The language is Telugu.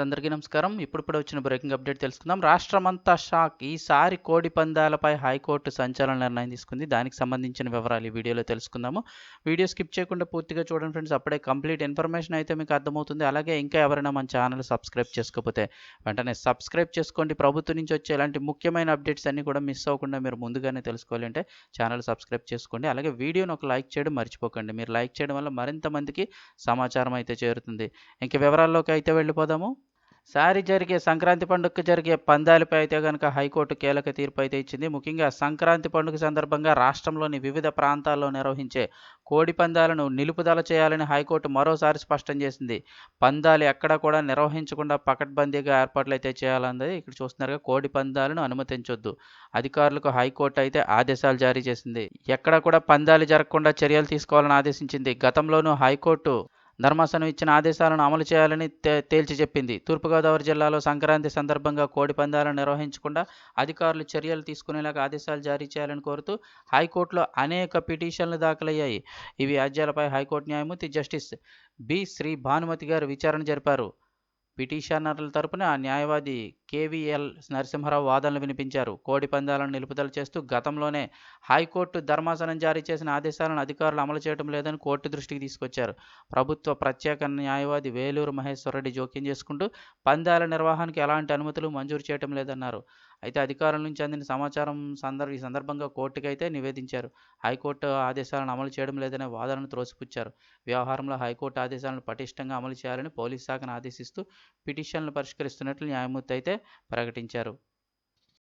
అందరికీ నమస్కారం. ఇప్పుడిప్పుడే వచ్చిన బ్రేకింగ్ అప్డేట్ తెలుసుకుందాం. రాష్ట్రమంతా షాక్. ఈసారి కోడి పందాలపై హైకోర్టు సంచలన నిర్ణయం తీసుకుంది. దానికి సంబంధించిన వివరాలు ఈ వీడియోలో తెలుసుకుందాము. వీడియో స్కిప్ చేయకుండా పూర్తిగా చూడండి ఫ్రెండ్స్. అప్పుడే కంప్లీట్ ఇన్ఫర్మేషన్ అయితే మీకు అర్థమవుతుంది. అలాగే ఇంకా ఎవరైనా మన ఛానల్ సబ్స్క్రైబ్ చేసుకోకపోతే వెంటనే సబ్స్క్రైబ్ చేసుకోండి. ప్రభుత్వం నుంచి వచ్చే ఇలాంటి ముఖ్యమైన అప్డేట్స్ అన్నీ కూడా మిస్ అవ్వకుండా మీరు ముందుగానే తెలుసుకోవాలి అంటే ఛానల్ సబ్స్క్రైబ్ చేసుకోండి. అలాగే వీడియోని ఒక లైక్ చేయడం మర్చిపోకండి. మీరు లైక్ చేయడం వల్ల మరింత మందికి సమాచారం అయితే చేరుతుంది. ఇంక వివరాల్లోకి అయితే వెళ్ళిపోదాము. సంక్రాంతి పండుగకి జరిగే పందాలపై అయితే గనక హైకోర్టు కీలక తీర్పు అయితే ఇచ్చింది. ముఖ్యంగా సంక్రాంతి పండుగ సందర్భంగా రాష్ట్రంలోని వివిధ ప్రాంతాల్లో నిర్వహించే కోడి పందాలను నిలుపుదల చేయాలని హైకోర్టు మరోసారి స్పష్టం చేసింది. పందాలు ఎక్కడా కూడా నిర్వహించకుండా పకడ్బందీగా ఏర్పాట్లు అయితే చేయాలన్నది ఇక్కడ చూస్తున్నారుగా. కోడి పందాలను అనుమతించొద్దు. అధికారులకు హైకోర్టు అయితే ఆదేశాలు జారీ చేసింది. ఎక్కడా కూడా పందాలు జరగకుండా చర్యలు తీసుకోవాలని ఆదేశించింది. గతంలోనూ హైకోర్టు ధర్మాసనం ఇచ్చిన ఆదేశాలను అమలు చేయాలని తేల్చి చెప్పింది. తూర్పుగోదావరి జిల్లాలో సంక్రాంతి సందర్భంగా కోడి పందాలను నిర్వహించకుండా అధికారులు చర్యలు తీసుకునేలాగా ఆదేశాలు జారీ చేయాలని కోరుతూ హైకోర్టులో అనేక పిటిషన్లు దాఖలయ్యాయి. ఈ వ్యాజ్యాలపై హైకోర్టు న్యాయమూర్తి జస్టిస్ బి. శ్రీ భానుమతి గారు విచారణ జరిపారు. పిటిషనర్ల తరపున న్యాయవాది కేవీఎల్ నరసింహారావు వాదనలు వినిపించారు. కోడి పందాలను నిలుపుదల చేస్తూ గతంలోనే హైకోర్టు ధర్మాసనం జారీ చేసిన ఆదేశాలను అధికారులు అమలు చేయడం లేదని కోర్టు దృష్టికి తీసుకొచ్చారు. ప్రభుత్వ ప్రత్యేక న్యాయవాది వేలూరు మహేశ్వరరెడ్డి జోక్యం చేసుకుంటూ పందాల నిర్వహణకు ఎలాంటి అనుమతులు మంజూరు చేయడం లేదన్నారు. అయితే అధికారుల నుంచి అందిన సమాచారం ఈ సందర్భంగా కోర్టుకైతే నివేదించారు. హైకోర్టు ఆదేశాలను అమలు చేయడం లేదనే వాదనను త్రోసిపుచ్చారు. వ్యవహారంలో హైకోర్టు ఆదేశాలను పటిష్టంగా అమలు చేయాలని పోలీస్ శాఖను ఆదేశిస్తూ పిటిషన్లు పరిష్కరిస్తున్నట్లు న్యాయమూర్తి అయితే ప్రకటించారు.